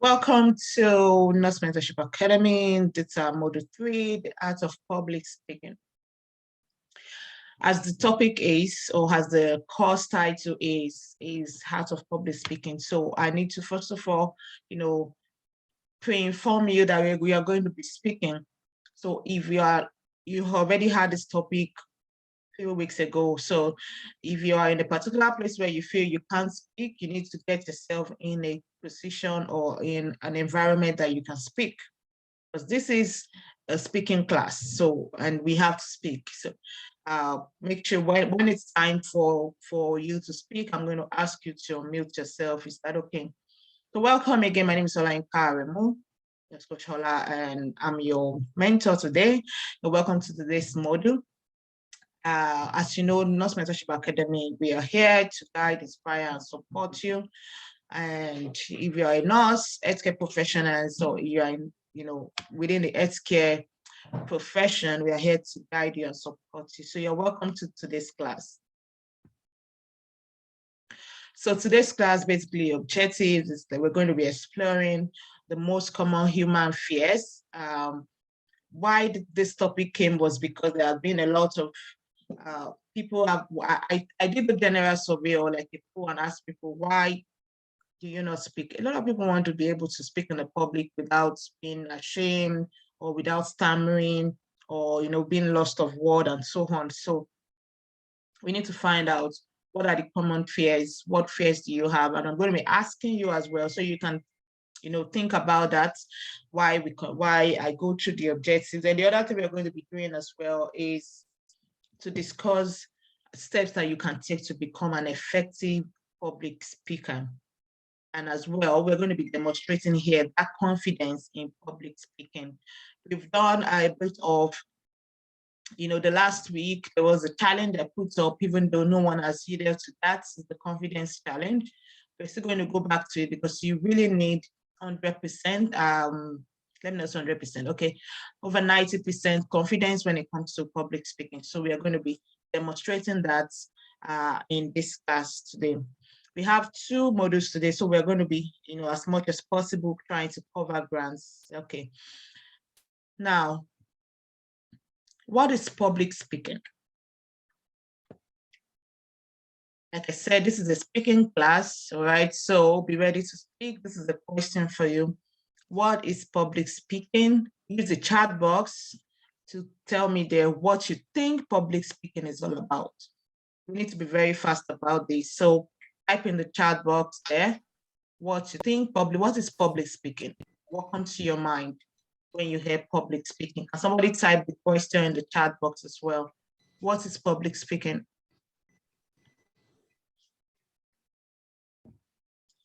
Welcome to Nurse Mentorship Academy. It's Module 3, the Art of Public Speaking. As the topic is, or as the course title is Art of Public Speaking. So I need to, first of all, pre-inform you that we are going to be speaking. So if you already had this topic a few weeks ago, so if you are in a particular place where you feel you can't speak, you need to get yourself in a position or in an environment that you can speak, because this is a speaking class. So, and we have to speak. So make sure when it's time for you to speak, I'm going to ask you to unmute yourself. Is that okay? So welcome again. My name is Ola Inkaremu, Coach Ola, and I'm your mentor today. You're welcome to today's module. As you know, Nurse Mentorship Academy, we are here to guide, inspire, and support you. And if you are a nurse, healthcare professional, so you are in, within the healthcare profession, we are here to guide you and support you. So you're welcome to today's class. So today's class, basically, objectives is that we're going to be exploring the most common human fears. Why this topic came was because there have been a lot of people I did the general survey, or like a poll, and asked people, why do you not speak? A lot of people want to be able to speak in the public without being ashamed or without stammering or being lost of word and so on. So we need to find out what are the common fears, what fears do you have? And I'm going to be asking you as well, so you can think about that, why I go through the objectives. And the other thing we're going to be doing as well is to discuss steps that you can take to become an effective public speaker. And as well, we're going to be demonstrating here that confidence in public speaking. We've done a bit of, the last week, there was a challenge I put up, even though no one has adhered to that. It's the confidence challenge. We're still going to go back to it because you really need 100%, let me know 100%, okay, over 90% confidence when it comes to public speaking. So we are going to be demonstrating that in this class today. We have 2 modules today, so we're going to be, as much as possible trying to cover grants. Okay. Now, what is public speaking? Like I said, this is a speaking class, all right? So be ready to speak. This is a question for you. What is public speaking? Use the chat box to tell me there what you think public speaking is all about. We need to be very fast about this. So type in the chat box there what you think what is public speaking? What comes to your mind when you hear public speaking? Can somebody type the question in the chat box as well? What is public speaking?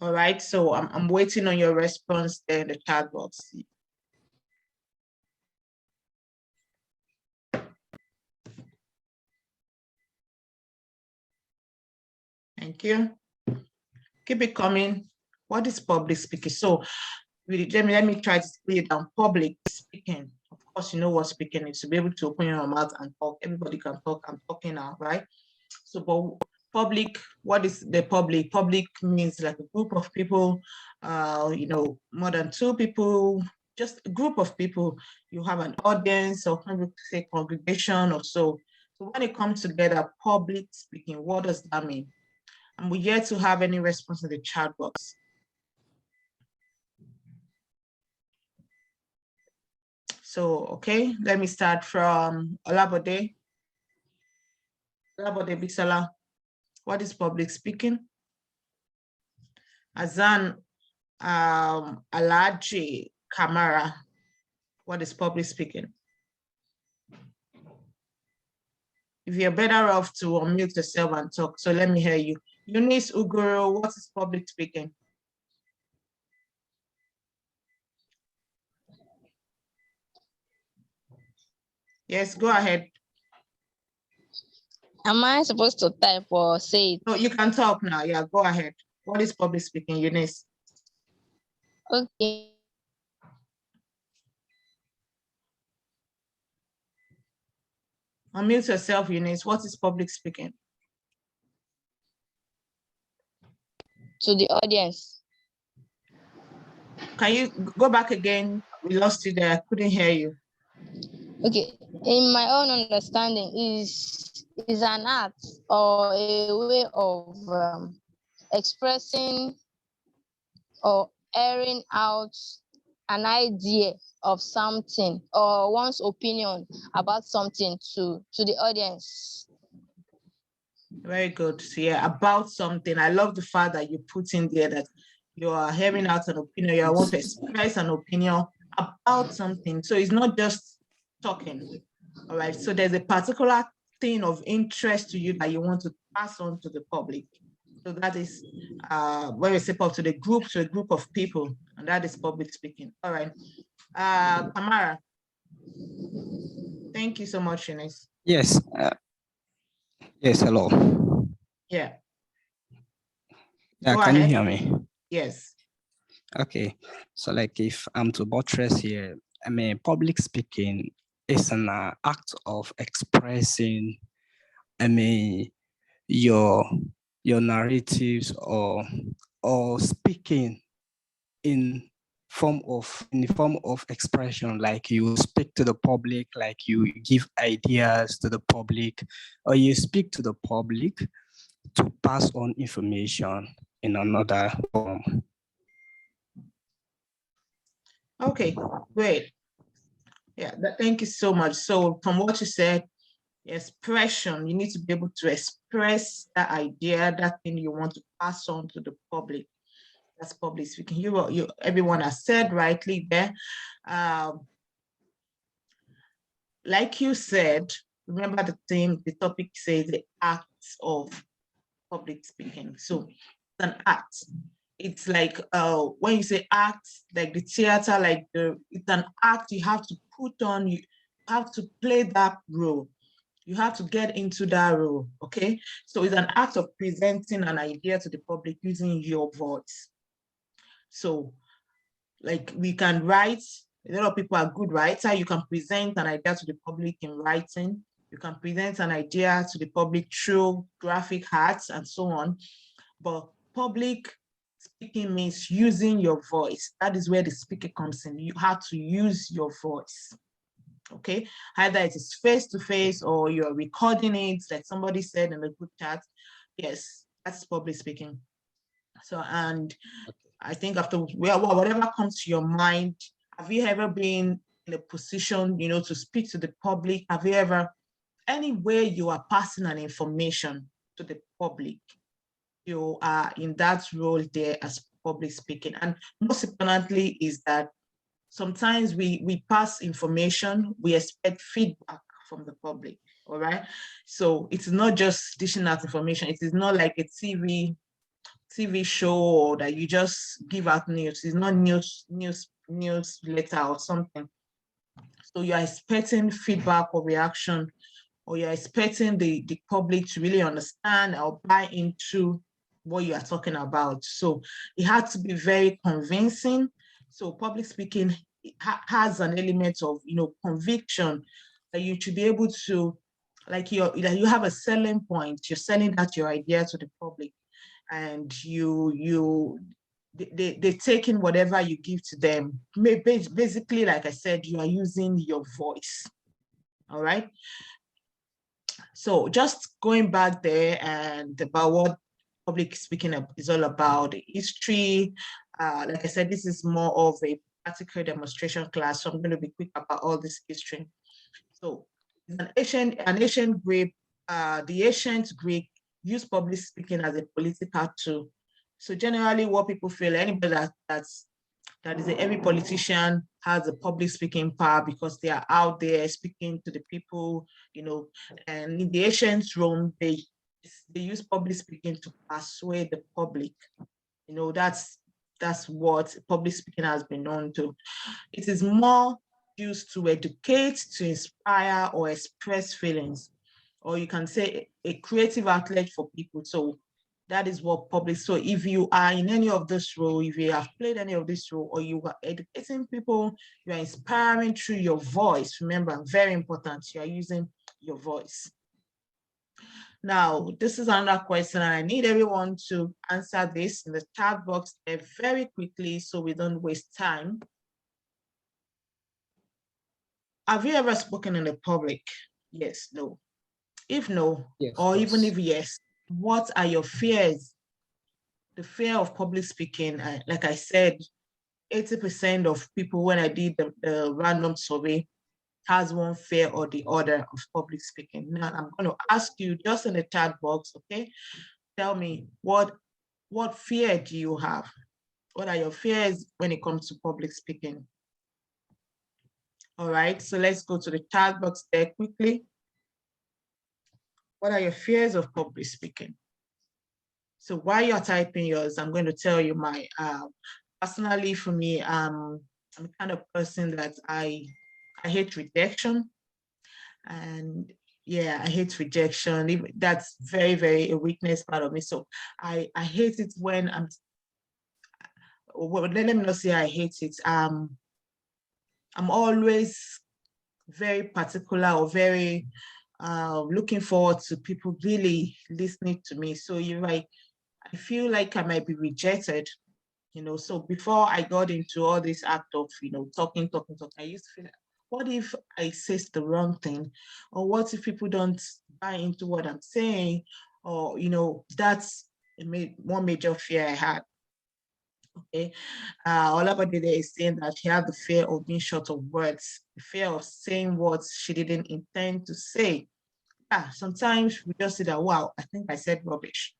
All right, so I'm waiting on your response there in the chat box. Thank you. Keep it coming. What is public speaking? So let me try to split it down. Public speaking. Of course, you know what speaking is, to be able to open your mouth and talk. Everybody can talk. I'm talking now, right? So, but public, what is the public? Public means like a group of people, more than 2 people, just a group of people. You have an audience, or maybe say congregation or so. So when it comes together, public speaking, what does that mean? And we're yet to have any response in the chat box. So, okay, let me start from Olabode. Olabode Bisola, what is public speaking? Azan Alaji Kamara, what is public speaking? If you're better off to unmute yourself and talk, so let me hear you. Eunice Uguru, what is public speaking? Yes, go ahead. Am I supposed to type or say it? No, you can talk now. Yeah, go ahead. What is public speaking, Eunice? Okay. Unmute yourself, Eunice. What is public speaking? To the audience. Can you go back again? We lost you there. I couldn't hear you. Okay, in my own understanding, is an act or a way of expressing or airing out an idea of something or one's opinion about something to the audience. Very good. So yeah, about something. I love the fact that you put in there that you are hearing out an opinion. You want to express an opinion about something. So it's not just talking. All right. So there's a particular thing of interest to you that you want to pass on to the public. So that is when we step up to a group of people, and that is public speaking. All right. Tamara. Thank you so much, Eunice. Yes. Yes, hello. Yeah. Yeah, can you hear me? Yes. Okay. So like if I'm to buttress here, I mean, public speaking is an act of expressing, I mean, your narratives or speaking in the form of expression, like you speak to the public, like you give ideas to the public, or you speak to the public to pass on information in another form. Okay, great. Yeah, thank you so much. So from what you said, expression, you need to be able to express that idea, that thing you want to pass on to the public. That's public speaking. Everyone has said rightly there. Like you said, remember the topic says the acts of public speaking. So it's an act. It's like when you say act, like the theater, it's an act you have to put on, you have to play that role. You have to get into that role, okay? So it's an act of presenting an idea to the public using your voice. So like we can write, a lot of people are good writers. You can present an idea to the public in writing. You can present an idea to the public through graphic arts and so on. But public speaking means using your voice. That is where the speaker comes in. You have to use your voice. Okay, either it is face-to-face or you're recording it, like somebody said in the group chat. Yes, that's public speaking. So, and I think after whatever comes to your mind, have you ever been in a position, to speak to the public? Have you ever, anywhere you are passing an information to the public, you are in that role there as public speaking? And most importantly is that sometimes we pass information, we expect feedback from the public, all right? So it's not just dishing out information. It is not like a TV show or that you just give out news. It's not newsletter or something. So you're expecting feedback or reaction, or you're expecting the public to really understand or buy into what you are talking about. So it has to be very convincing. So public speaking has an element of, conviction, that you should be able to, like you have a selling point. You're selling out your idea to the public, and they take in whatever you give to them. Basically, like I said, you are using your voice. All right. So just going back there and about what public speaking is all about, history. Like I said, this is more of a practical demonstration class, so I'm going to be quick about all this history. So an ancient Greek, the ancient Greek used public speaking as a political tool. So generally what people feel, anybody that is every politician has a public speaking power because they are out there speaking to the people, and in the ancient Rome, they use public speaking to persuade the public. That's what public speaking has been known to. It is more used to educate, to inspire, or express feelings, or you can say a creative outlet for people. So that is what public. So if you are in any of this role, if you have played any of this role, or you are educating people, you are inspiring through your voice. Remember, very important, you are using your voice. Now, this is another question, and I need everyone to answer this in the chat box there very quickly so we don't waste time. Have you ever spoken in the public? Yes, no. If no, Yes, or even yes. if yes, what are your fears? The fear of public speaking, like I said, 80% of people, when I did the random survey, has one fear or the other of public speaking. Now, I'm going to ask you just in the chat box, okay? Tell me, what fear do you have? What are your fears when it comes to public speaking? All right, so let's go to the chat box there quickly. What are your fears of public speaking? So while you're typing yours, I'm going to tell you my, personally for me, I'm the kind of person that I hate rejection. And yeah, I hate rejection. That's very, very a weakness part of me. So I hate it when well, let me not say I hate it. I'm always very particular or very looking forward to people really listening to me. So if I feel like I might be rejected, so before I got into all this act of, talking, I used to feel like, what if I say the wrong thing? Or what if people don't buy into what I'm saying? Or, that's one major fear I had. Okay. Olabode is saying that she had the fear of being short of words, the fear of saying words she didn't intend to say. Sometimes we just say that, wow, I think I said rubbish.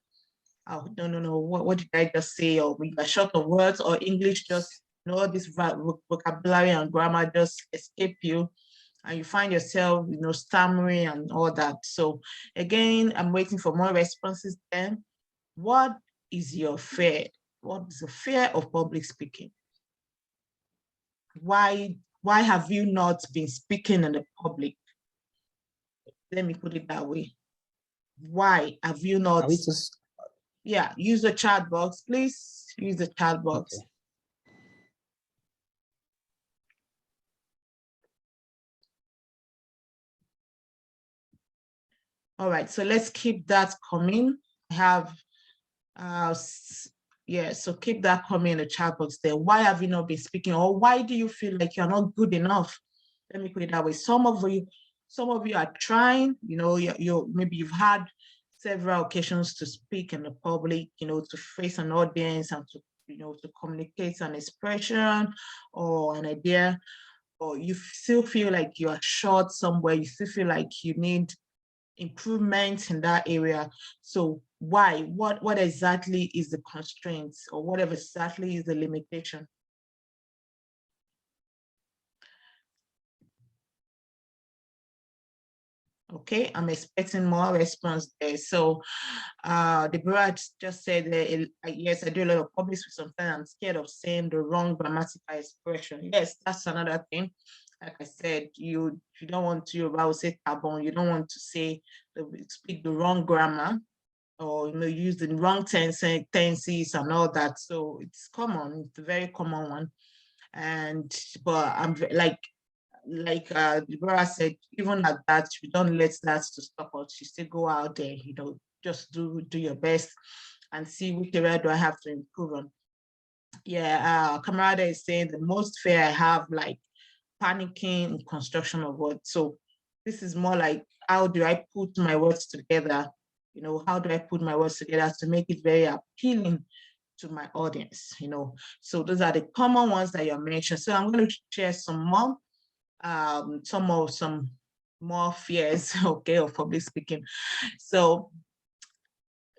Oh, no, what did I just say? Or we are short of words, or English just, all this vocabulary and grammar just escape you, and you find yourself, stammering and all that. So again, I'm waiting for more responses then. What is your fear? What is the fear of public speaking? Why have you not been speaking in the public? Let me put it that way. Why have you not? Are we just... Yeah, use the chat box, please. Use the chat box. Okay. All right, so let's keep that coming. I have, yeah, so keep that coming in the chat box there. Why have you not been speaking? Or why do you feel like you're not good enough? Let me put it that way. Some of you are trying, maybe you've had several occasions to speak in the public, to face an audience and to, to communicate an expression or an idea, or you still feel like you are short somewhere, you still feel like you need improvement in that area. So why? What exactly is the constraints, or whatever exactly is the limitation? Okay, I'm expecting more response there. So Deborah just said that, yes, I do a lot of public speaking. Sometimes I'm scared of saying the wrong grammatical expression. Yes, that's another thing. Like I said, you don't want to, I would say carbon, you don't want to speak the wrong grammar, or use the wrong tenses and all that. So it's common, it's a very common one. But I'm like Deborah said, even at that, you don't let that to stop us. You still go out there, just do your best and see which area do I have to improve on. Yeah, Camarada is saying the most fear I have, like panicking in construction of words. So this is more like, how do I put my words together? How do I put my words together to make it very appealing to my audience? So those are the common ones that you mentioned. So I'm going to share some more. Some more fears, okay, of public speaking. So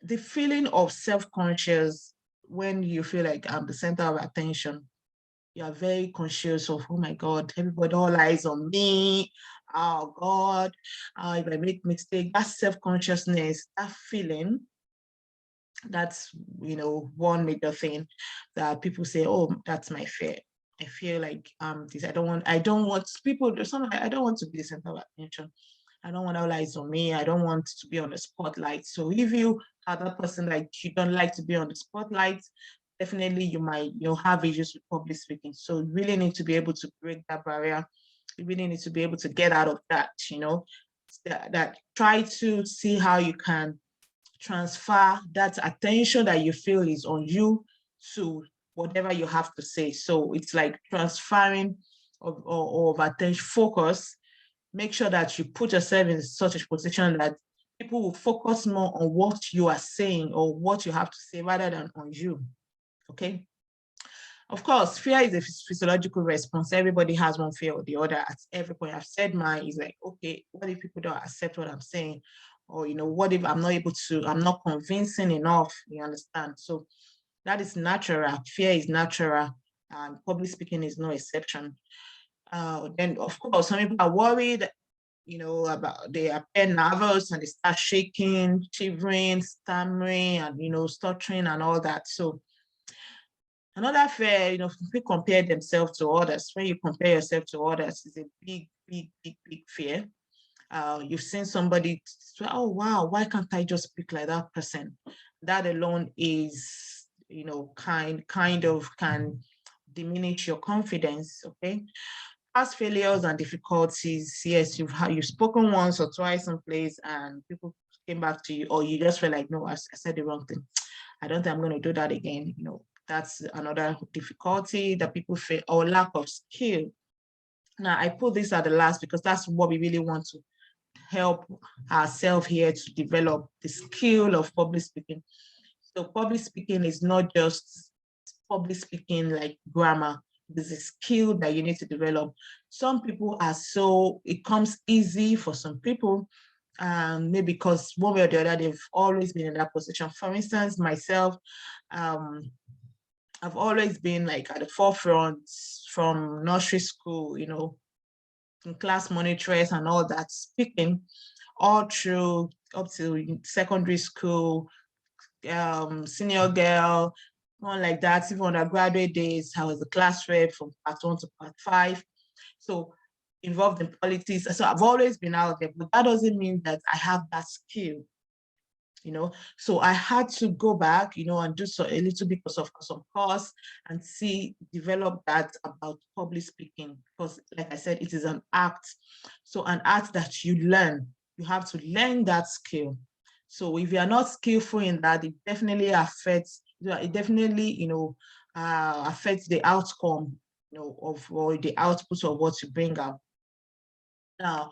the feeling of self-conscious when you feel like I'm the center of attention, you are very conscious of, oh my God, everybody, all eyes on me. Oh God, if I make mistake, that self-consciousness, that feeling, that's one major thing that people say, oh, that's my fear. I feel like this. I don't want people. There's something I don't want to be the center of attention. I don't want all eyes on me. I don't want to be on the spotlight. So if you are that person like you don't like to be on the spotlight, definitely you'll have issues with public speaking. So you really need to be able to break that barrier. You really need to be able to get out of that. that try to see how you can transfer that attention that you feel is on you to whatever you have to say. So it's like transferring of attention, focus. Make sure that you put yourself in such a position that people will focus more on what you are saying or what you have to say rather than on you. Okay. Of course, fear is a physiological response. Everybody has one fear or the other. At every point, I've said mine is like, okay, what if people don't accept what I'm saying? Or, what if I'm not convincing enough? You understand? So that is natural. Fear is natural, and public speaking is no exception. Then, of course, some people are worried, they appear nervous and they start shaking, shivering, stammering, and, stuttering and all that. So another fear, people compare themselves to others. When you compare yourself to others, it's a big, big, big, big fear. You've seen somebody say, oh, wow, why can't I just speak like that person? That alone is, kind of can diminish your confidence, okay? Past failures and difficulties, yes, you've spoken once or twice someplace and people came back to you, or you just feel like, no, I said the wrong thing. I don't think I'm going to do that again. That's another difficulty that people face, or lack of skill. Now, I put this at the last because that's what we really want to help ourselves here to develop the skill of public speaking. So public speaking is not just public speaking like grammar. There's a skill that you need to develop. Some people it comes easy for some people, maybe because one way or the other, they've always been in that position. For instance, myself, I've always been like at the forefront from nursery school, in class monitress and all that, speaking all through up to secondary school, senior girl, one like that. Even undergraduate days, I was a class rep from part 1 to part 5. So involved in politics. So I've always been out there, but that doesn't mean that I have that skill. So I had to go back, and do a little bit of some course and develop that about public speaking, because like I said, it is an art. So an art that you learn, you have to learn that skill. So if you are not skillful in that, it definitely affects, affects the outcome, or the output of what you bring out. Now,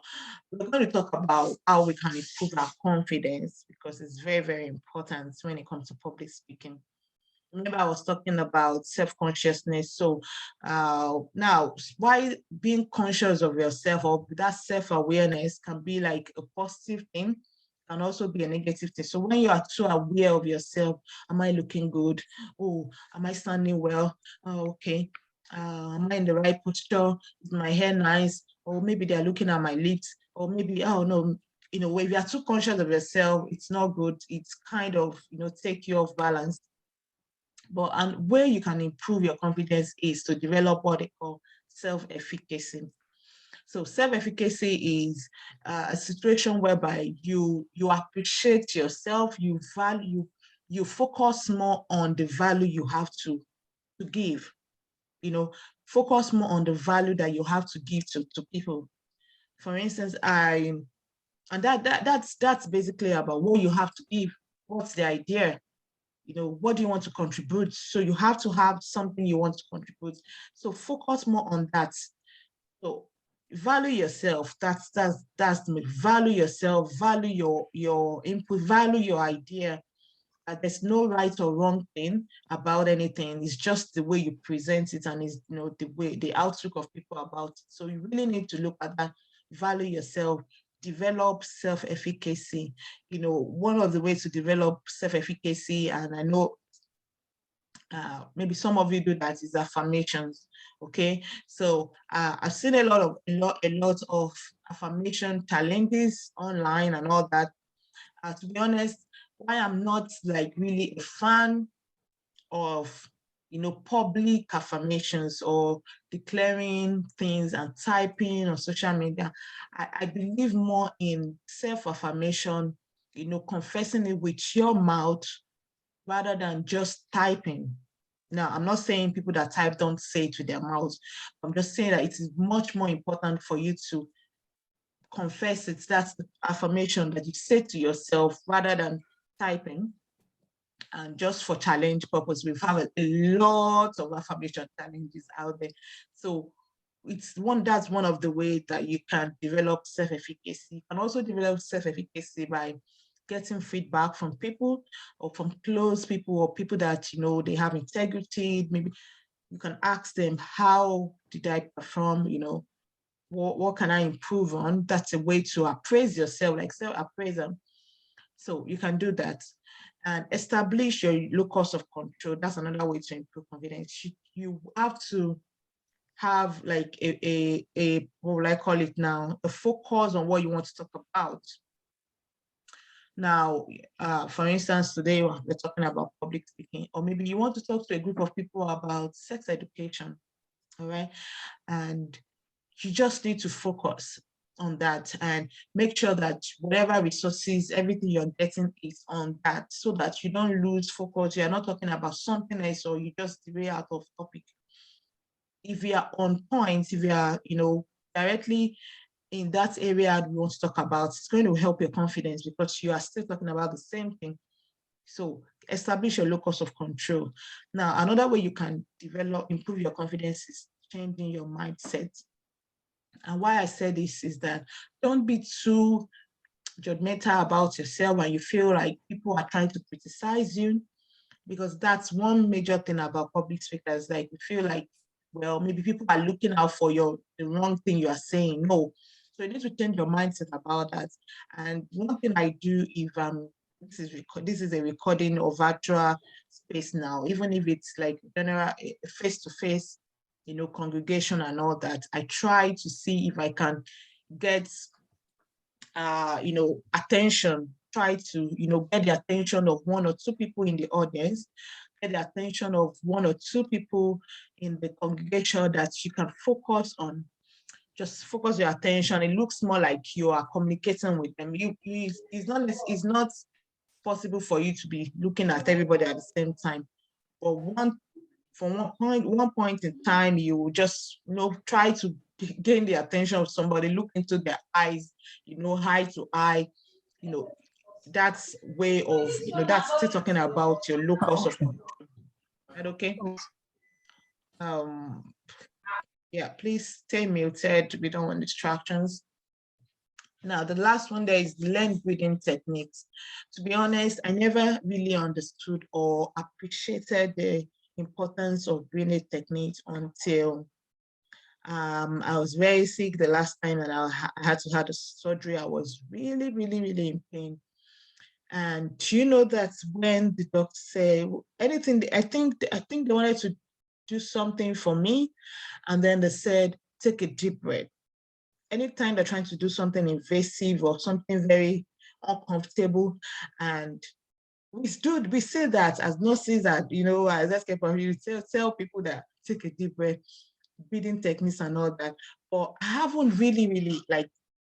we're going to talk about how we can improve our confidence, because it's very, very important when it comes to public speaking. Remember, I was talking about self-consciousness. So now, why being conscious of yourself, or that self-awareness, can be like a positive thing, can also be a negative thing. So when you are too aware of yourself, am I looking good? Oh, am I standing well? Oh, okay. Am I in the right posture? Is my hair nice? Or maybe they're looking at my lips, or maybe, oh no, if you are too conscious of yourself, it's not good. It's kind of, take you off balance. And where you can improve your confidence is to develop what they call self-efficacy. So self-efficacy is a situation whereby you appreciate yourself, you focus more on the value you have to give. Focus more on the value that you have to give to people. For instance, that's basically about what you have to give. What's the idea? What do you want to contribute? So you have to have something you want to contribute. So focus more on that. So value yourself. That's the value yourself, value your input, value your idea. There's no right or wrong thing about anything. It's just the way you present it, and it's the outlook of people about it. So you really need to look at that, value yourself, develop self-efficacy. One of the ways to develop self-efficacy, and I know maybe some of you do that, is affirmations. Okay, so I've seen a lot of affirmation challenges online and all that. To be honest, why I'm not like really a fan of public affirmations or declaring things and typing on social media. I believe more in self-affirmation, confessing it with your mouth rather than just typing. Now, I'm not saying people that type don't say it with their mouths. I'm just saying that it is much more important for you to confess it. That's the affirmation that you say to yourself rather than typing. And just for challenge purpose, we have a lot of affirmation challenges out there. So that's one of the ways that you can develop self-efficacy. You can also develop self-efficacy by getting feedback from people, or from close people, or people that they have integrity. Maybe you can ask them, how did I perform? What can I improve on? That's a way to appraise yourself, like self-appraisal. So you can do that. And establish your locus of control. That's another way to improve confidence. You have to have like a what will I call it now, a focus on what you want to talk about. Now, for instance, today we're talking about public speaking, or maybe you want to talk to a group of people about sex education, all right? And you just need to focus on that and make sure that whatever resources, everything you're getting is on that, so that you don't lose focus. You're not talking about something else, or you just derail out of topic. If you are on point, if you are, directly in that area we want to talk about, it's going to help your confidence because you are still talking about the same thing. So establish your locus of control. Now, another way you can improve your confidence is changing your mindset. And why I say this is that don't be too judgmental about yourself when you feel like people are trying to criticize you, because that's one major thing about public speakers. Like, you feel like, well, maybe people are looking out for the wrong thing you are saying. No. So you need to change your mindset about that. And one thing I do, if this is a recording of virtual space now, even if it's like general face-to-face, congregation and all that, I try to see if I can get attention, try to get the attention of one or two people in the audience, get the attention of one or two people in the congregation that you can focus on. Just focus your attention. It looks more like you are communicating with them. It's not possible for you to be looking at everybody at the same time. But one point in time, you just try to gain the attention of somebody, look into their eyes, eye to eye. That's way of that's still talking about your locus of control. Is that okay? Yeah, please stay muted. We don't want distractions. Now, the last one there is learn breathing techniques. To be honest, I never really understood or appreciated the importance of breathing techniques until I was very sick the last time, and I had to have a surgery. I was really, really, really in pain. And that's when the doctor said anything. I think they wanted to do something for me, and then they said, take a deep breath. Anytime they're trying to do something invasive or something very uncomfortable, and we say that as nurses, that as escape, we tell people that take a deep breath, breathing techniques and all that. But I haven't really like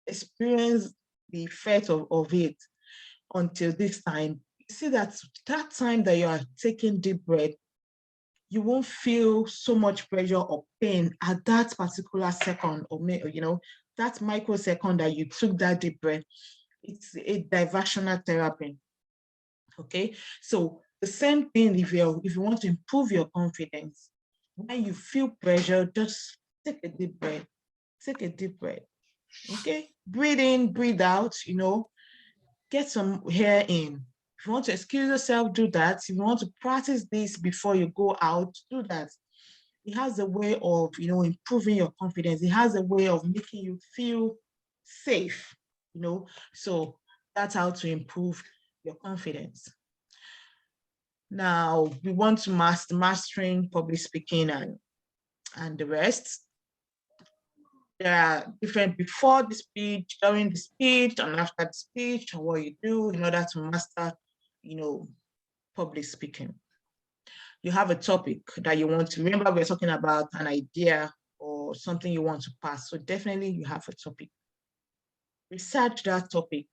experienced the effect of it until this time. You see that time that you are taking deep breath, you won't feel so much pressure or pain at that particular second, or that microsecond that you took that deep breath. It's a diversional therapy. Okay, so the same thing if you want to improve your confidence, when you feel pressure, just take a deep breath. Take a deep breath. Okay, breathe in, breathe out. Get some air in. If you want to excuse yourself, do that. If you want to practice this before you go out, do that. It has a way of, improving your confidence. It has a way of making you feel safe, So that's how to improve your confidence. Now, we want to mastering public speaking and the rest. There are different before the speech, during the speech, and after the speech, and what you do in order to master, public speaking. You have a topic that you want to remember. We're talking about an idea or something you want to pass. So definitely you have a topic. Research that topic.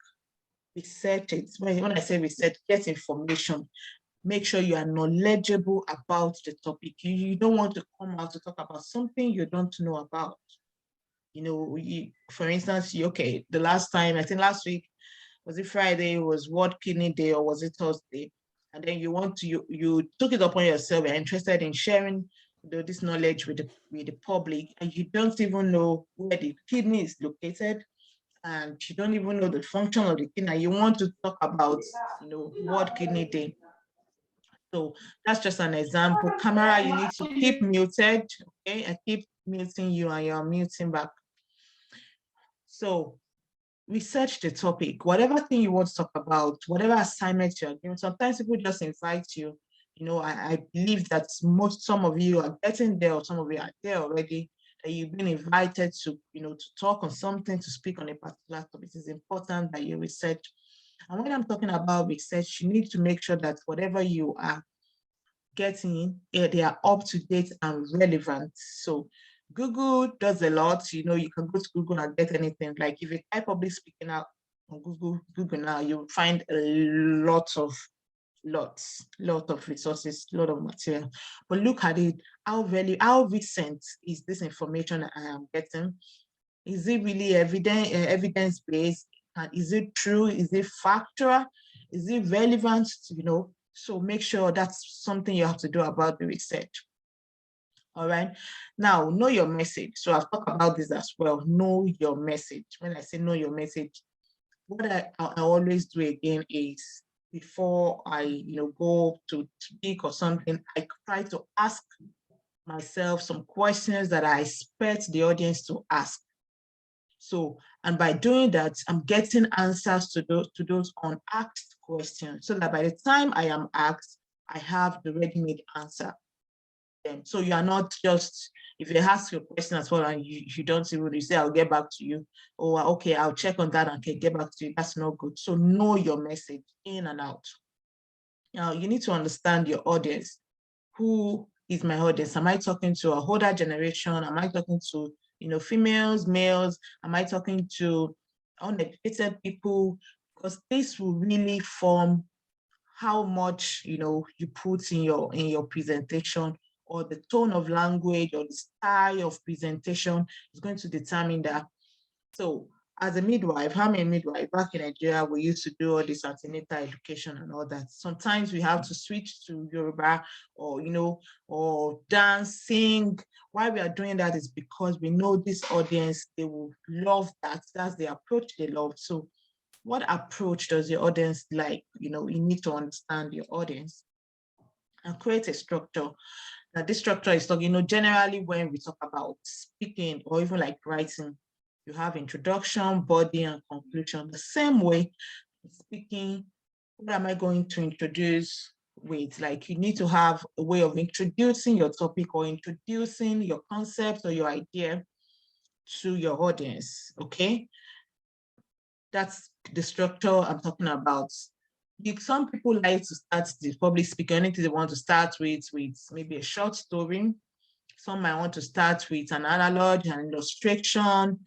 Research it. When I say research, get information. Make sure you are knowledgeable about the topic. You don't want to come out to talk about something you don't know about. for instance, okay, the last time, I think last week, was it Friday, was World Kidney Day, or was it Thursday? And then you took it upon yourself, you're interested in sharing this knowledge with the public, and you don't even know where the kidney is located, and you don't even know the function of the kidney. You want to talk about, World Kidney Day. So that's just an example. Camera, you need to keep muted, okay? I keep muting you and you're muting back. So research the topic, whatever thing you want to talk about, whatever assignment you're given. Sometimes people just invite you. I believe that some of you are getting there, or some of you are there already, that you've been invited to, to talk on something, to speak on a particular topic. It is important that you research. And when I'm talking about research, you need to make sure that whatever you are getting, they are up to date and relevant. So Google does a lot. You can go to Google and get anything. Like if you type public speaking out on Google now, you'll find a lot of resources, lot of material. But look at it, how recent is this information I am getting? Is it really evidence-based? And is it true? Is it factual? Is it relevant? So make sure that's something you have to do about the research. All right. Now, know your message. So I've talked about this as well. Know your message. When I say know your message, what I always do again is, before I go to speak or something, I try to ask myself some questions that I expect the audience to ask. So, and by doing that, I'm getting answers to those unasked questions, so that by the time I am asked, I have the ready-made answer. So you are not just, if they ask you a question as well and you don't even, you say, I'll get back to you, or okay, I'll check on that and can get back to you. That's not good. So know your message in and out. Now, you need to understand your audience. Who is my audience? Am I talking to a older generation? Am I talking to, females, males? Am I talking to uneducated people? Because this will really form how much, you put in your presentation, or the tone of language, or the style of presentation is going to determine that. So as a midwife, I'm a midwife. Back in Nigeria, we used to do all this antenatal education and all that. Sometimes we have to switch to Yoruba, or, or dance, sing. Why we are doing that is because we know this audience, they will love that. That's the approach they love. So what approach does your audience like? You need to understand your audience and create a structure. Now, this structure is talking, generally when we talk about speaking or even like writing, you have introduction, body, and conclusion. The same way, speaking, what am I going to introduce with? Like, you need to have a way of introducing your topic, or introducing your concept or your idea to your audience, okay? That's the structure I'm talking about. Some people like to start the public speaking, anything they want to start with maybe a short story. Some might want to start with an analogy, an illustration,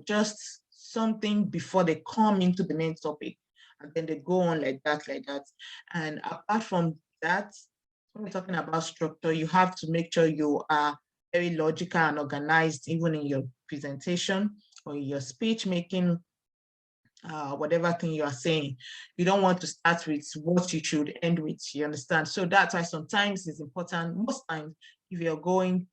just something before they come into the main topic. And then they go on like that. And apart from that, when we're talking about structure, you have to make sure you are very logical and organized, even in your presentation or your speech making, whatever thing you are saying. You don't want to start with what you should end with, you understand? So that's why sometimes it's important, most times, if you're going,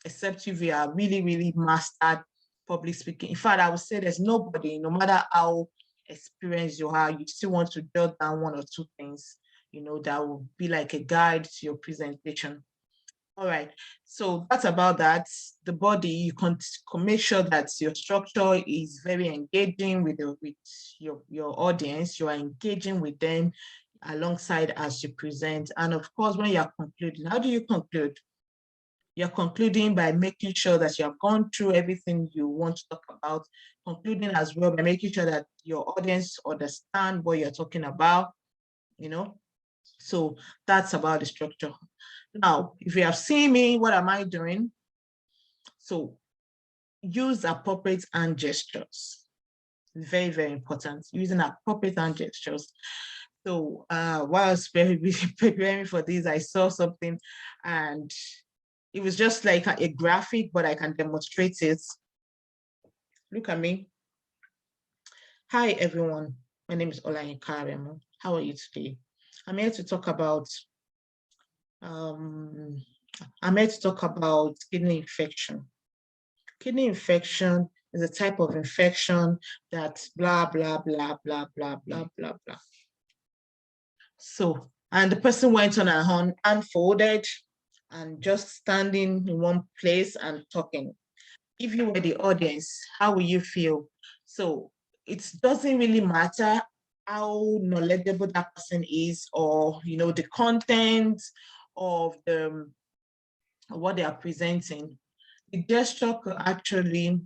except if you are really, really mastered public speaking. In fact, I would say there's nobody, no matter how experienced you are, you still want to jot down one or two things, that will be like a guide to your presentation. All right, so that's about that. The body, you can make sure that your structure is very engaging with your audience. You are engaging with them alongside as you present. And of course, when you're concluding, how do you conclude? You're concluding by making sure that you have gone through everything you want to talk about, concluding as well by making sure that your audience understand what you're talking about, So that's about the structure. Now, if you have seen me, what am I doing? So use appropriate hand gestures. Very, very important. Using appropriate hand gestures. So while I was preparing for this, I saw something and it was just like a graphic, but I can demonstrate it. Look at me. Hi, everyone. My name is Olayinka Karemo. How are you today? I'm here to talk about um, kidney infection. Kidney infection is a type of infection that blah, blah, blah, blah, blah, blah, blah, blah. So, and the person went on and unfolded and just standing in one place and talking. If you were the audience, how will you feel? So it doesn't really matter how knowledgeable that person is, or the content of what they are presenting. The gesture could actually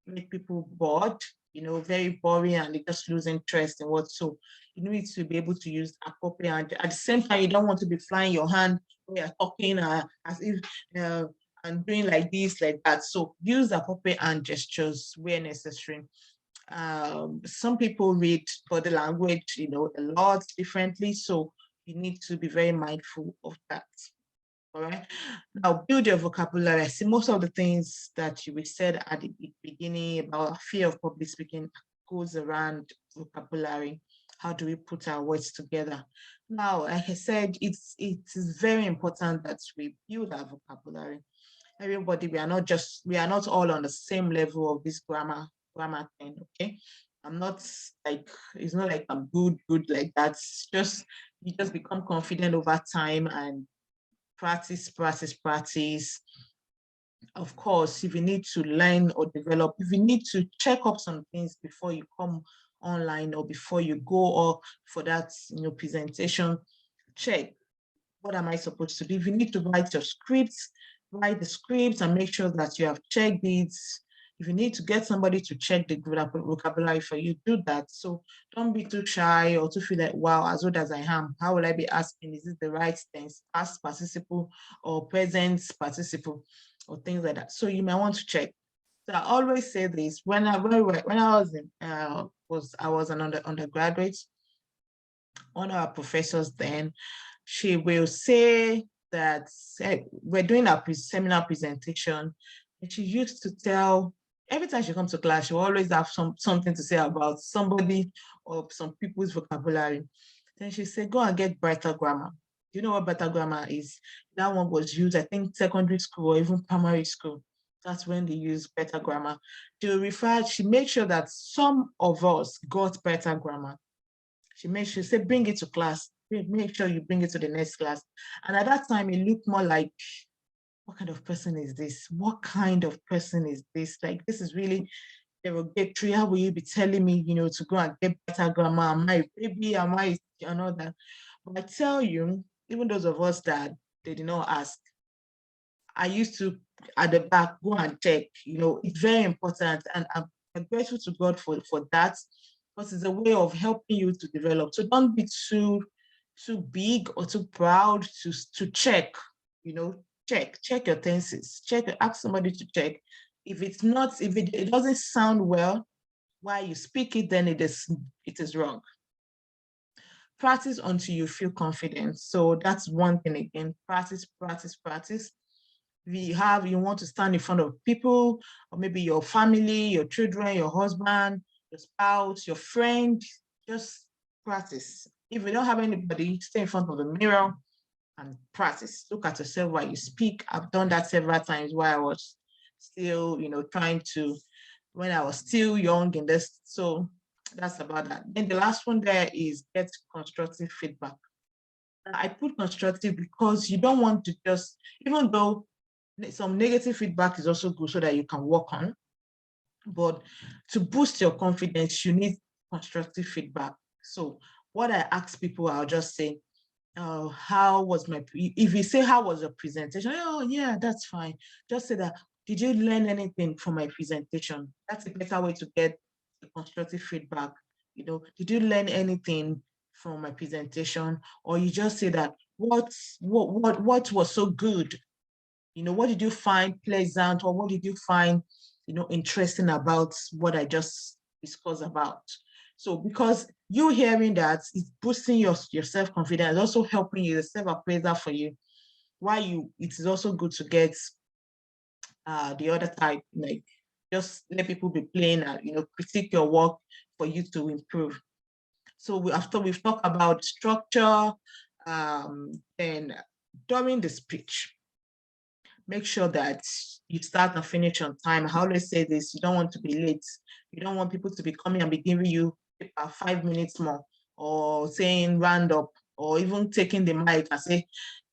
make people bored, very boring, and they just lose interest in what. So you need to be able to use appropriate, and at the same time, you don't want to be flying your hand when you're talking as if and doing like this, like that. So use appropriate hand gestures where necessary. Some people read body language, a lot differently. So you need to be very mindful of that. All right. Now build your vocabulary. I see most of the things that you said at the beginning about fear of public speaking goes around vocabulary. How do we put our words together? Now, like I said, it is very important that we build our vocabulary. Everybody, we are not all on the same level of this grammar thing. Okay. I'm not like, it's not like I'm good like that. It's just, you just become confident over time and practice. Of course, if you need to learn or develop, if you need to check up some things before you come online or before you go or for that presentation, check, what am I supposed to do? If you need to write your scripts, write the scripts and make sure that you have checked it. If you need to get somebody to check the vocabulary for you, do that. So don't be too shy or to feel like, wow, as old as I am, how will I be asking? Is it the right tense, past participle or present participle or things like that? So you might want to check. So I always say this when I was an undergraduate. One of our professors then, she will say that we're doing our seminar presentation, and she used to tell, every time she comes to class, she will always have something to say about somebody or some people's vocabulary. Then she said, go and get better grammar. Do you know what better grammar is? That one was used, I think, secondary school or even primary school. That's when they use better grammar. She made sure that some of us got better grammar. She said, bring it to class. Make sure you bring it to the next class. And at that time, it looked more like, what kind of person is this? What kind of person is this? Like, this is really derogatory. How will you be telling me, to go and get better grammar? Am I a baby? Am I, that? But I tell you, even those of us that they did not ask, I used to, at the back, go and check. It's very important. And I'm grateful to God for that, because it's a way of helping you to develop. So don't be too big or too proud to check, check your tenses, ask somebody to check. If it doesn't sound well while you speak it, then it is wrong. Practice until you feel confident. So that's one thing again, practice. You want to stand in front of people, or maybe your family, your children, your husband, your spouse, your friend, just practice. If you don't have anybody, stay in front of the mirror and practice. Look at yourself while you speak. I've done that several times while I was still, when I was still young in this. So that's about that. Then the last one there is get constructive feedback. I put constructive because you don't want to just, even though some negative feedback is also good so that you can work on, but to boost your confidence, you need constructive feedback. So what I ask people, I'll just say, how was if you say, how was your presentation? Oh yeah, that's fine. Just say that, did you learn anything from my presentation? That's a better way to get constructive feedback. Did you learn anything from my presentation? Or you just say that, what was so good? What did you find pleasant, or what did you find, interesting about what I just discussed about? So because you hearing that, it's boosting your self-confidence, also helping you, the self-appraiser for you. It is also good to get the other type, like just let people be playing and, critique your work for you to improve. So after we've talked about structure, then during the speech, make sure that you start and finish on time. I always say this, you don't want to be late. You don't want people to be coming and be giving you 5 minutes more, or saying round up, or even taking the mic and say,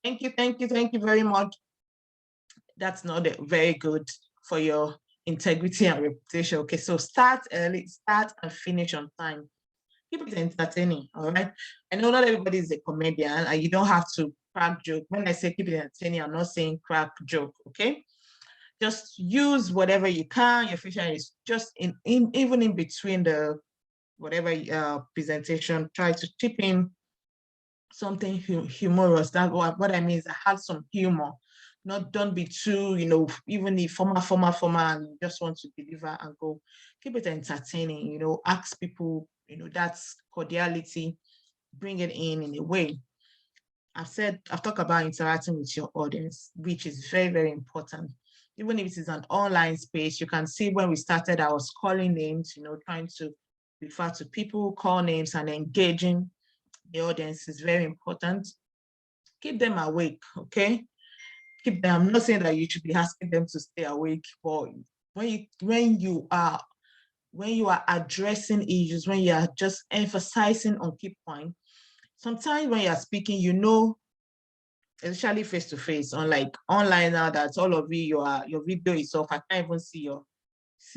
thank you very much. That's not very good for your integrity and reputation. Okay, so start early, start and finish on time. Keep it entertaining, all right? I know not everybody is a comedian and you don't have to crack joke. When I say keep it entertaining, I'm not saying crack joke, okay? Just use whatever you can. Your feature is just even in between the whatever presentation, try to chip in something humorous. That's what I mean is have some humor. Don't be too, even if formal, and you just want to deliver and go. Keep it entertaining, ask people, that's cordiality, bring it in a way. I've talked about interacting with your audience, which is very, very important. Even if it is an online space, you can see when we started, I was calling names, trying to refer to people, call names, and engaging the audience is very important. Keep them awake, okay? Keep them. I'm not saying that you should be asking them to stay awake, but when you are addressing issues, when you are just emphasizing on key points, sometimes when you are speaking, especially face to face, unlike online now that all of you, your video is off. I can't even see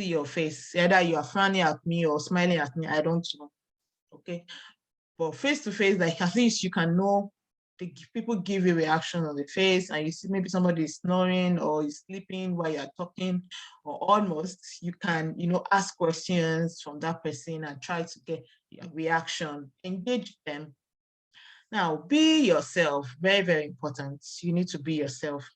your face. Either you are frowning at me or smiling at me. I don't know. Okay, but face to face, like at least you can know. People give you reaction on the face, and you see maybe somebody is snoring or is sleeping while you're talking, or almost you can, ask questions from that person and try to get a reaction, engage them. Now, be yourself. Very, very important. You need to be yourself.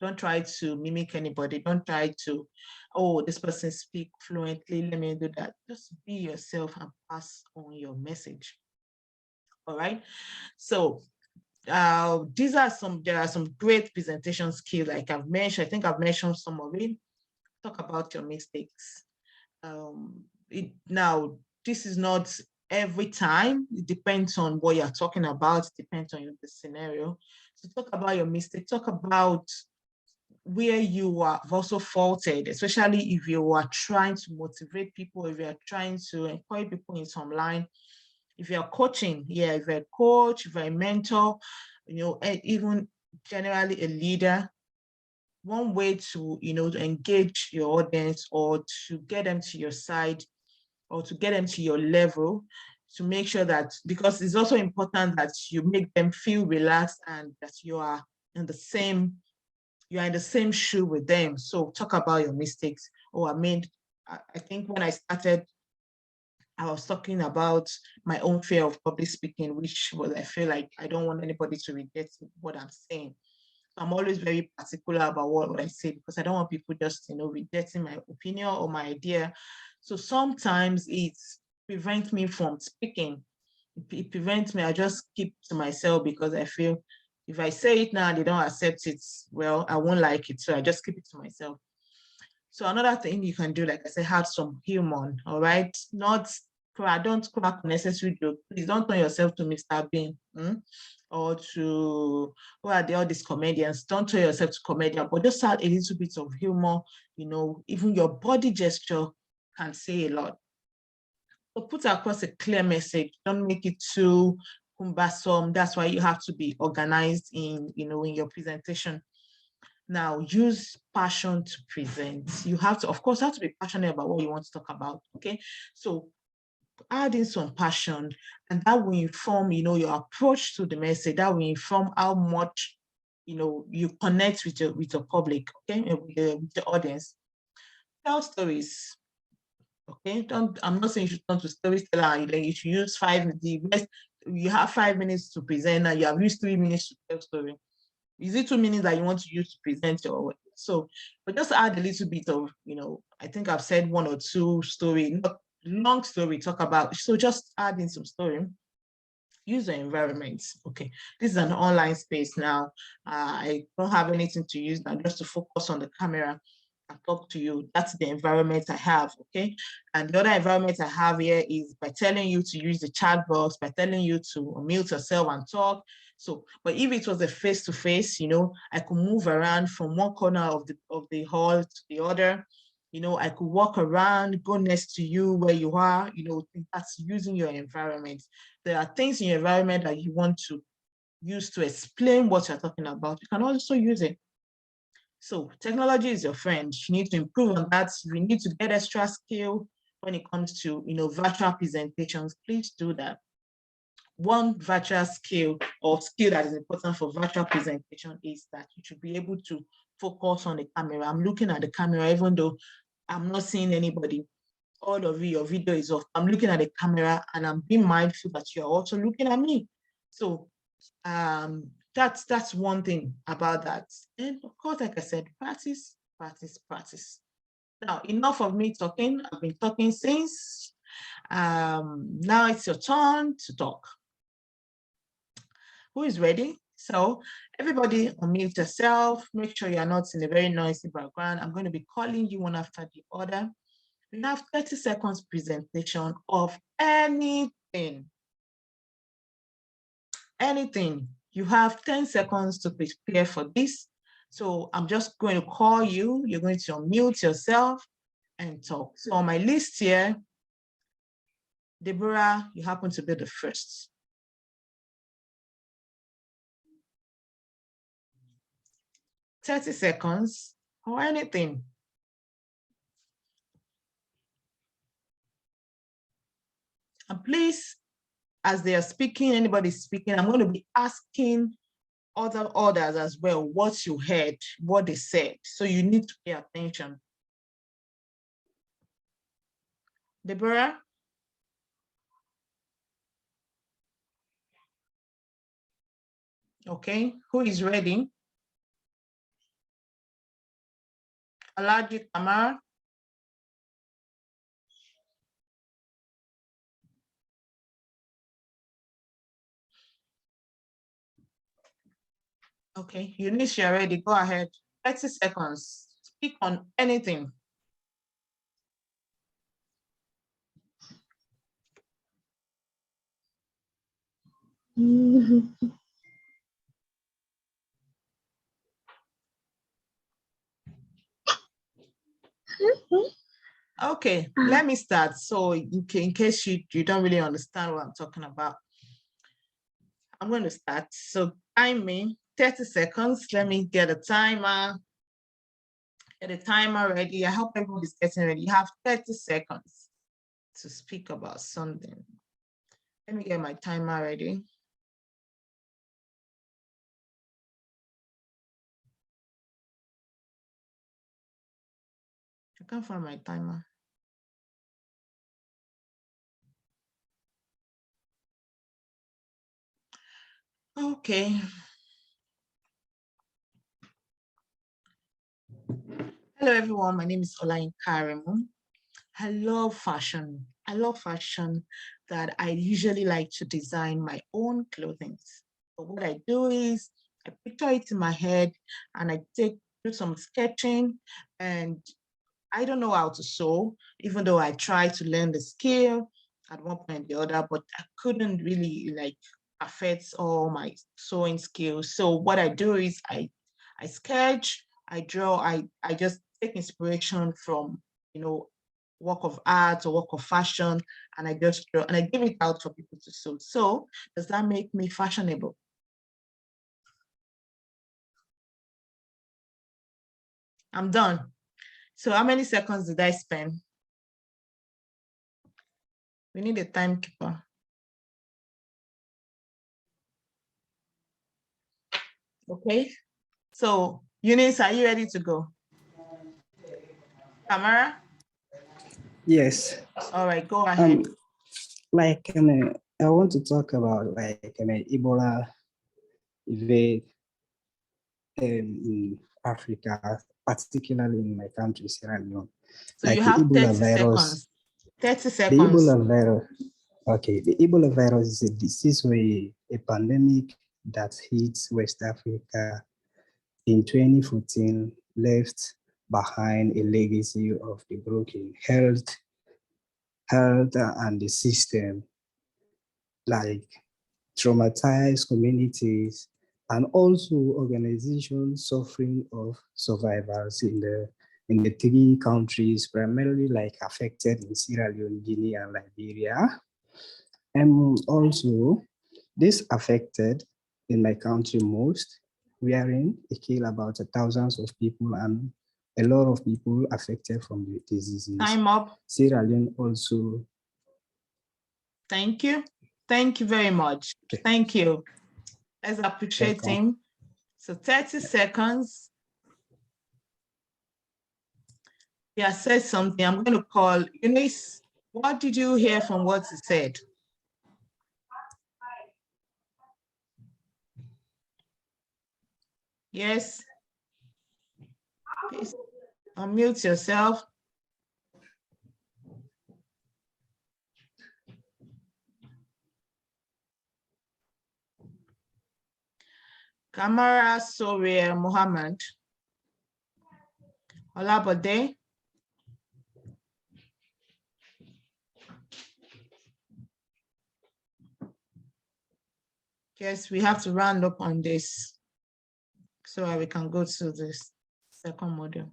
Don't try to mimic anybody. Don't try to, oh, this person speaks fluently, let me do that. Just be yourself and pass on your message. All right. So there are some great presentation skills like I've mentioned. I think I've mentioned some of it. Talk about your mistakes. Now, this is not every time. It depends on what you're talking about. It depends on the scenario. So talk about your mistake. Talk about where you have also faulted, especially if you are trying to motivate people, if you are trying to encourage people in some line. If you're coaching, if you're a coach, if you're a mentor, even generally a leader, one way to, to engage your audience or to get them to your side or to get them to your level, to make sure that, because it's also important that you make them feel relaxed and that you are in the same shoe with them. So talk about your mistakes. I think when I started, I was talking about my own fear of public speaking, which was, I feel like I don't want anybody to reject what I'm saying. I'm always very particular about what I say, because I don't want people just, rejecting my opinion or my idea. So sometimes it prevents me from speaking. It prevents me, I just keep to myself, because I feel if I say it now, they don't accept it, well, I won't like it. So I just keep it to myself. So another thing you can do, like I said, have some humor, all right? Don't crack unnecessary joke. Please don't turn yourself to Mr. Bean or to, who are all these comedians? Don't turn yourself to comedian, but just add a little bit of humor. Even your body gesture can say a lot. So put across a clear message. Don't make it too cumbersome. That's why you have to be organized in your presentation. Now, use passion to present. You have to, of course, be passionate about what you want to talk about. Okay, so add in some passion, and that will inform, your approach to the message. That will inform how much, you connect with your public, okay, with the audience. Tell stories. Okay, I'm not saying you should turn to storyteller. You should use you have 5 minutes to present, and you have used 3 minutes to tell story. Is it 2 minutes that you want to use to present your? So, but just add a little bit of, I think I've said 1 or 2 story, not long story, talk about. So just add in some story. Use the environment. Okay, this is an online space now. I don't have anything to use now, just to focus on the camera. and talk to you. That's the environment I have, okay? And the other environment I have here is by telling you to use the chat box, by telling you to mute yourself and talk. So, but if it was a face-to-face, you know, I could move around from one corner of the hall to the other. You know, I could walk around, go next to you where you are, you know, that's using your environment. There are things in your environment that you want to use to explain what you're talking about. You can also use it. So technology is your friend. You need to improve on that. You need to get extra skill when it comes to, you know, virtual presentations. Please do that. One virtual skill or skill that is important for virtual presentation is that you should be able to focus on the camera. I'm looking at the camera, even though I'm not seeing anybody. All of your video is off. I'm looking at the camera and I'm being mindful that you're also looking at me. So that's one thing about that. And of course, like I said, practice, practice, practice. Now, enough of me talking. I've been talking since. Now it's your turn to talk. Who is ready? So everybody unmute yourself. Make sure you're not in a very noisy background. I'm going to be calling you one after the other. We have 30 seconds presentation of anything. Anything. You have 10 seconds to prepare for this. So I'm just going to call you. You're going to unmute yourself and talk. So on my list here, Deborah, you happen to be the first. "30 seconds or anything." And please, as they are speaking, anybody speaking, I'm going to be asking others as well what you heard, what they said. So you need to pay attention. Deborah? Okay, who is ready? Alaji Kamara? Okay, Eunice, you're ready. Go ahead. 30 seconds. Speak on anything. Okay, let me start. So in case you don't really understand what I'm talking about, I'm going to start. So time me 30 seconds. Let me get a timer. Get a timer ready. I hope everybody's getting ready. You have 30 seconds to speak about something. Let me get my timer ready. I can't find my timer. Okay. Hello, everyone. My name is Olain Karemu. I love fashion. I love fashion that I usually like to design my own clothing. But what I do is I picture it in my head and I do some sketching, and I don't know how to sew, even though I tried to learn the skill at one point or the other, but I couldn't really like perfect all my sewing skills. So what I do is I sketch, I draw, I just take inspiration from, you know, work of art or work of fashion, and I just draw and I give it out for people to sew. So does that make me fashionable? I'm done. So how many seconds did I spend? We need a timekeeper. Okay. So Eunice, are you ready to go? Tamara? Yes. All right, go ahead. I want to talk about Ebola event in Africa, particularly in my country, Sierra Leone. So like you have Ebola 30 virus, seconds. 30 The seconds. Ebola virus. Okay, the Ebola virus is a disease or a pandemic that hit West Africa in 2014, left behind a legacy of the broken health and the system, like traumatized communities and also organizations suffering of survivors in the three countries, primarily like affected in Sierra Leone, Guinea, and Liberia. And also, this affected in my country most, wherein it killed about thousands of people and a lot of people affected from the diseases. Time up. Sierra Leone also. Thank you. Thank you very much. Okay. Thank you. Let's appreciate Welcome. him. So 30 seconds. Yeah, said something. I'm going to call Eunice. What did you hear from what he said? Yes. Please unmute yourself. Kamara Soria Muhammad. Olabode. Yes, we have to round up on this so we can go to this second module.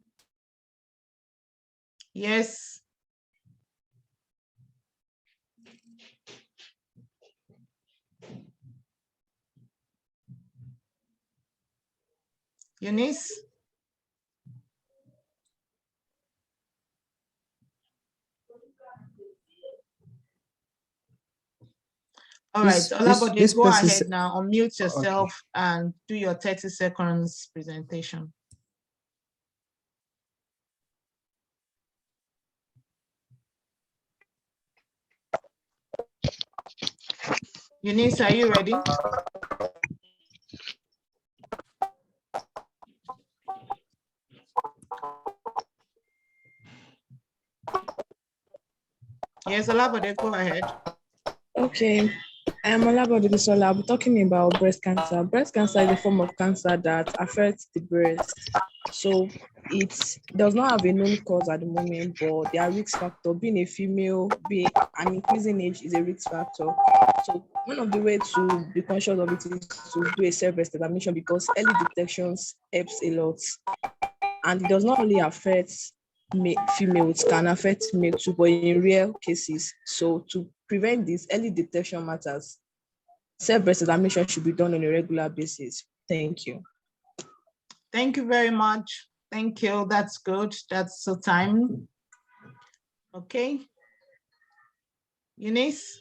Yes. Eunice? All right, Olabode, go ahead now, unmute yourself and do your 30 seconds presentation. Eunice, are you ready? Yes, Olabode, go ahead. Okay, I'm Olabode Bisola. I'll be talking about breast cancer. Breast cancer is a form of cancer that affects the breast. So it does not have a known cause at the moment, but there are risk factors. Being a female, being an increasing age is a risk factor. So one of the ways to be conscious of it is to do a self-examination, because early detections helps a lot. And it does not only affect females, can affect male too, but in rare cases. So to prevent this, early detection matters. Self-breast examination should be done on a regular basis. Thank you. Thank you very much. Thank you. That's good. That's so timely. Okay. Eunice?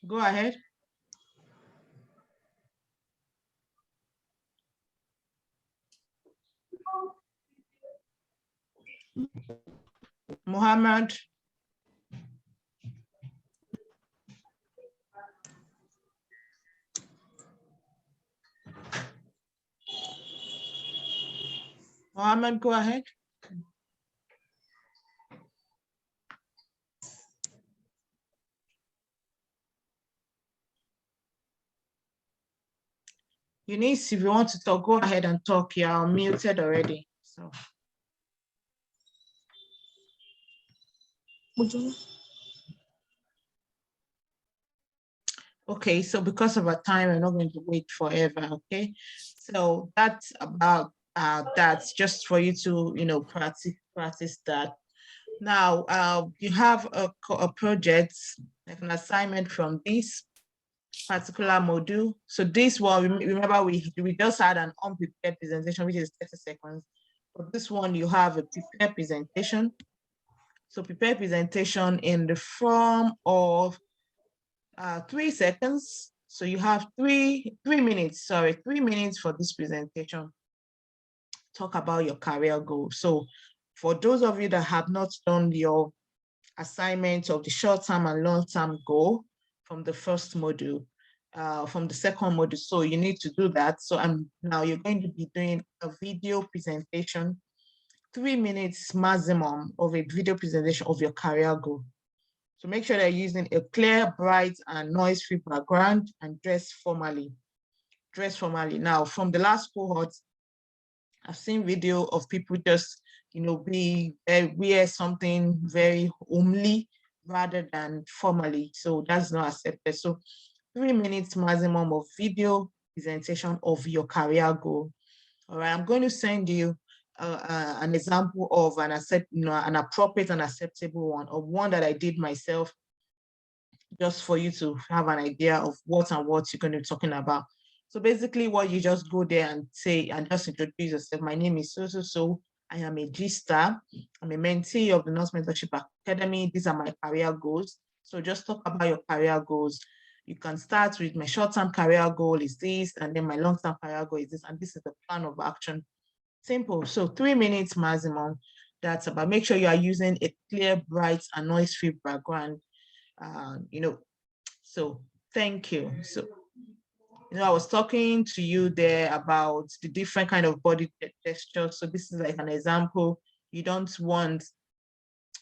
Go ahead. Muhammad? Muhammad, go ahead. Eunice, if you want to talk, go ahead and talk. You're muted already. So. Okay, so because of our time, we're not going to wait forever, okay? So that's about that's just for you to, you know, practice that. Now, you have a project, like an assignment from this particular module. So this one, remember we just had an unprepared presentation, which is 30 seconds. For this one, you have a prepared presentation. So prepared presentation in the form of 3 seconds. So you have 3 minutes, 3 minutes for this presentation. Talk about your career goals. So for those of you that have not done your assignment of the short-term and long-term goal from the first module, from the second module, so you need to do that. So now you're going to be doing a video presentation, 3 minutes maximum of a video presentation of your career goal. So make sure they're using a clear, bright, and noise-free background and dress formally. Dress formally. Now, from the last cohort, I've seen video of people just, wear something very homely rather than formally. So that's not accepted. So 3 minutes maximum of video presentation of your career goal. All right, I'm going to send you an example of an appropriate and acceptable one, or one that I did myself, just for you to have an idea of what you're going to be talking about. So basically what you just go there and say, and just introduce yourself. My name is so. I am a G-Star. I'm a mentee of the Nurse Mentorship Academy. These are my career goals. So just talk about your career goals. You can start with my short-term career goal is this, and then my long-term career goal is this, and this is the plan of action. Simple. So 3 minutes maximum. That's about, make sure you are using a clear, bright, and noise-free background. So thank you. So, I was talking to you there about the different kind of body gestures. So this is like an example. You don't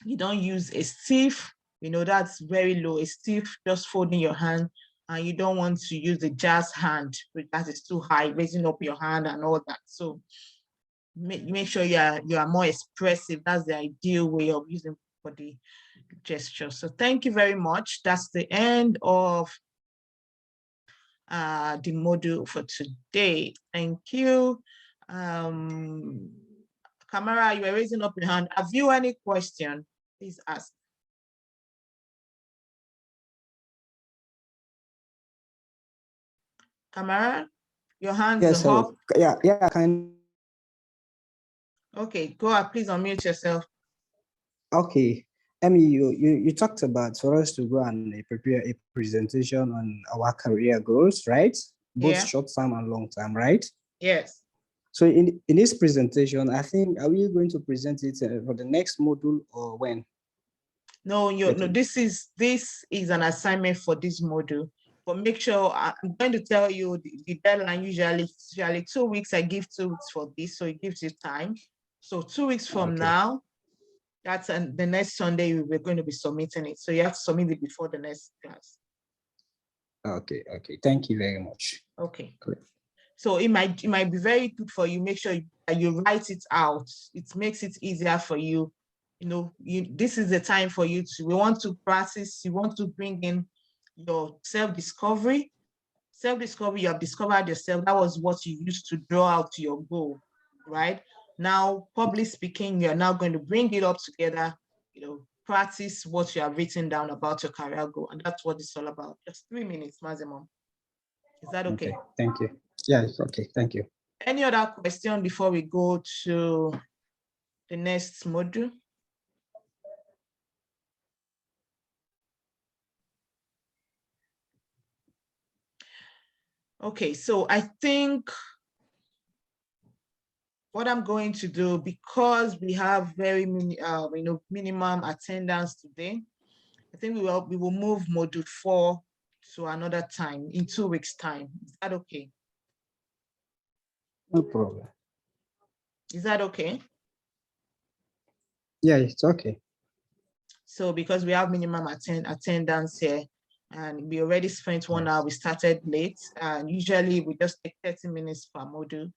use a stiff, that's very low, a stiff, just folding your hand, and you don't want to use the jazz hand, that is too high, raising up your hand and all that. So make sure you are more expressive. That's the ideal way of using body gesture. So thank you very much. That's the end of the module for today. Thank you. Kamara, you are raising up your hand. Have you any question? Please ask. Kamara, your hands Yes, are up. Yeah, can. Okay, go ahead. Please unmute yourself. Okay. Emmy, you talked about for us to go and prepare a presentation on our career goals, right? Both short-term and long-term, right? Yes. So in this presentation, I think, are we going to present it for the next module or when? No, this is an assignment for this module. But make sure, I'm going to tell you the deadline usually 2 weeks. I give 2 weeks for this, so it gives you time. So 2 weeks from now, that's the next Sunday we're going to be submitting it. So you have to submit it before the next class. Okay. Thank you very much. Okay. Great. So it might be very good for you. Make sure that you write it out. It makes it easier for you. This is the time for you we want to practice. You want to bring in your self-discovery. Self-discovery, you have discovered yourself. That was what you used to draw out to your goal, right? Now, public speaking, you're now going to bring it up together, practice what you have written down about your career goal. And that's what it's all about. Just 3 minutes maximum. Is that okay? Thank you. Yeah, it's okay. Thank you. Any other question before we go to the next module? Okay, so I think what I'm going to do, because we have very minimum attendance today, I think we will move module 4 to another time in 2 weeks' time. Is that okay? No problem. Is that okay? Yeah, it's okay. So because we have minimum attendance here, and we already spent 1 hour, we started late, and usually we just take 30 minutes per module.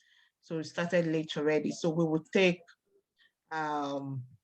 So we started late already. So we will take